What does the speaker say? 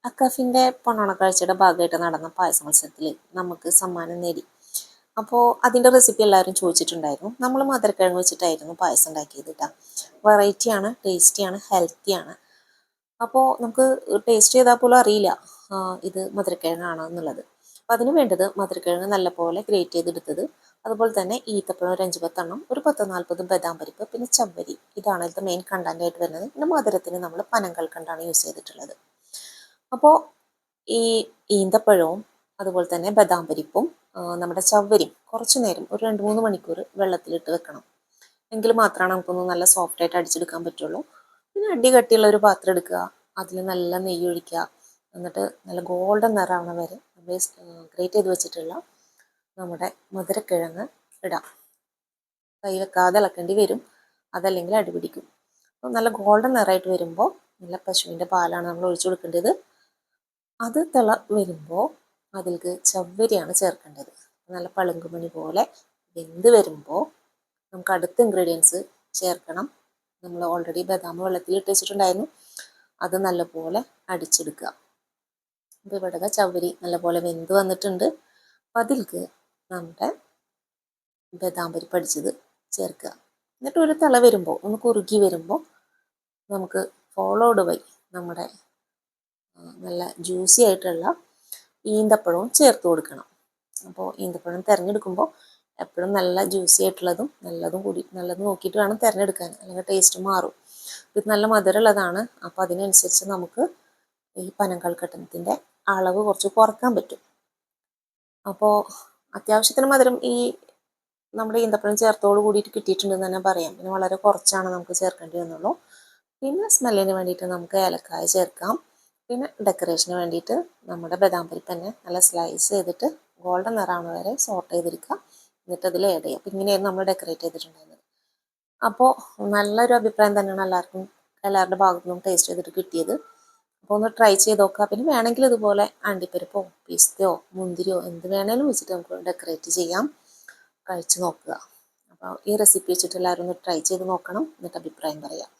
അക്കാഫിൻ്റെ പൊന്നോണക്കാഴ്ചയുടെ ഭാഗമായിട്ട് നടന്ന പായസ മത്സരത്തിൽ നമുക്ക് സമ്മാനം നേടി. അപ്പോൾ അതിൻ്റെ റെസിപ്പി എല്ലാവരും ചോദിച്ചിട്ടുണ്ടായിരുന്നു. നമ്മൾ മധുരക്കിഴങ്ങ് വെച്ചിട്ടായിരുന്നു പായസം ഉണ്ടാക്കിയത് കേട്ടോ. വെറൈറ്റിയാണ്, ടേസ്റ്റിയാണ്, ഹെൽത്തിയാണ്. അപ്പോൾ നമുക്ക് ടേസ്റ്റ് ചെയ്താൽ പോലും അറിയില്ല ഇത് മധുരക്കിഴങ്ങാണ് എന്നുള്ളത്. അപ്പോൾ അതിന് വേണ്ടത് മധുരക്കിഴങ്ങ് നല്ലപോലെ ഗ്രേറ്റ് ചെയ്തെടുത്തത്, അതുപോലെ തന്നെ ഈത്തപ്പഴം ഒരു 5-10 ഒരു 10-40 ബദാം പരിപ്പ്, പിന്നെ ചവ്വരി. ഇതാണ് ഇതിൻ്റെ മെയിൻ കണ്ടൻ്റായിട്ട് വരുന്നത്. പിന്നെ മധുരത്തിന് നമ്മൾ പനങ്കൽക്കണ്ടാണ് യൂസ് ചെയ്തിട്ടുള്ളത്. അപ്പോൾ ഈ ഈന്തപ്പഴവും അതുപോലെ തന്നെ ബദാം പരിപ്പും നമ്മുടെ ചവ്വരിയും കുറച്ച് നേരം ഒരു 2-3 മണിക്കൂർ വെള്ളത്തിലിട്ട് വെക്കണം. എങ്കിൽ മാത്രമാണ് നമുക്കൊന്ന് നല്ല സോഫ്റ്റായിട്ട് അടിച്ചെടുക്കാൻ പറ്റുള്ളൂ. പിന്നെ അടി കട്ടിയുള്ള ഒരു പാത്രം എടുക്കുക, അതിൽ നല്ല നെയ്യ് ഒഴിക്കുക, എന്നിട്ട് നല്ല ഗോൾഡൻ നിറാവണ വരെ ഗ്രേറ്റ് ചെയ്ത് വെച്ചിട്ടുള്ള നമ്മുടെ മധുരക്കിഴങ്ങ് ഇടാം. കൈ വെക്കാതെ ഇളക്കേണ്ടി വരും, അതല്ലെങ്കിൽ അടി പിടിക്കും. അപ്പോൾ നല്ല ഗോൾഡൻ നിറമായിട്ട് വരുമ്പോൾ നല്ല പശുവിൻ്റെ പാലാണ് നമ്മൾ ഒഴിച്ചു കൊടുക്കേണ്ടത്. അത് വരുമ്പോൾ അതിലേക്ക് ചവ്വരിയാണ് ചേർക്കേണ്ടത്. നല്ല പളുങ്കുമണി പോലെ വെന്ത് വരുമ്പോൾ നമുക്ക് അടുത്ത ഇൻഗ്രീഡിയൻസ് ചേർക്കണം. നമ്മൾ ഓൾറെഡി ബദാം വെള്ളത്തിൽ വെച്ചിട്ടുണ്ടായിരുന്നു, അത് നല്ലപോലെ അടിച്ചെടുക്കുക. അപ്പോൾ ഇവിടെ ചവ്വരി നല്ലപോലെ വെന്ത് വന്നിട്ടുണ്ട്. അപ്പം അതിലേക്ക് നമ്മുടെ ബദാം പരിപ്പ് അടിച്ചത് ചേർക്കുക. എന്നിട്ട് ഒരു തിള വരുമ്പോൾ, ഒന്ന് കുറുകി വരുമ്പോൾ നമുക്ക് ഫോളോഡ് ബൈ നമ്മുടെ നല്ല ജ്യൂസി ആയിട്ടുള്ള ഈന്തപ്പഴവും ചേർത്ത് കൊടുക്കണം. അപ്പോൾ ഈന്തപ്പഴം തിരഞ്ഞെടുക്കുമ്പോൾ എപ്പോഴും നല്ല ജ്യൂസി ആയിട്ടുള്ളതും നല്ലത് നോക്കിയിട്ട് വേണം തിരഞ്ഞെടുക്കാൻ, അല്ലെങ്കിൽ ടേസ്റ്റ് മാറും. ഇത് നല്ല മധുരമുള്ളതാണ്. അപ്പോൾ അതിനനുസരിച്ച് നമുക്ക് ഈ പനങ്കൽക്കണ്ടത്തിൻ്റെ അളവ് കുറച്ച് കുറക്കാൻ പറ്റും. അപ്പോൾ അത്യാവശ്യത്തിന് മധുരം ഈ നമ്മുടെ ഈന്തപ്പഴം ചേർത്തോട് കൂടിയിട്ട് കിട്ടിയിട്ടുണ്ടെന്ന് തന്നെ പറയാം. പിന്നെ വളരെ കുറച്ചാണ് നമുക്ക് ചേർക്കേണ്ടി വന്നുള്ളൂ. പിന്നെ സ്മെല്ലിന് വേണ്ടിയിട്ട് നമുക്ക് ഏലക്കായ ചേർക്കാം. പിന്നെ ഡെക്കറേഷന് വേണ്ടിയിട്ട് നമ്മുടെ ബദാം പരിപ്പ് തന്നെ നല്ല സ്ലൈസ് ചെയ്തിട്ട് ഗോൾഡൻ നിറാവണ വരെ സോട്ട് ചെയ്തെടുക്കുക, എന്നിട്ട് അതിൽ ആഡ് ചെയ്യുക. അപ്പോൾ ഇങ്ങനെയായിരുന്നു നമ്മൾ ഡെക്കറേറ്റ് ചെയ്തിട്ടുണ്ടായിരുന്നത്. അപ്പോൾ നല്ലൊരു അഭിപ്രായം തന്നെയാണ് എല്ലാവരുടെ ഭാഗത്തു നിന്നും ടേസ്റ്റ് ചെയ്തിട്ട് കിട്ടിയത്. അപ്പോൾ ഒന്ന് ട്രൈ ചെയ്ത് നോക്കുക. പിന്നെ വേണമെങ്കിൽ ഇതുപോലെ അണ്ടിപ്പരിപ്പോ പിസ്തയോ മുന്തിരിയോ എന്ത് വേണേലും വെച്ചിട്ട് നമുക്ക് ഡെക്കറേറ്റ് ചെയ്യാം. കഴിച്ച് നോക്കുക. അപ്പോൾ ഈ റെസിപ്പി വെച്ചിട്ട് എല്ലാവരും ഒന്ന് ട്രൈ ചെയ്ത് നോക്കണം, എന്നിട്ട് അഭിപ്രായം പറയാം.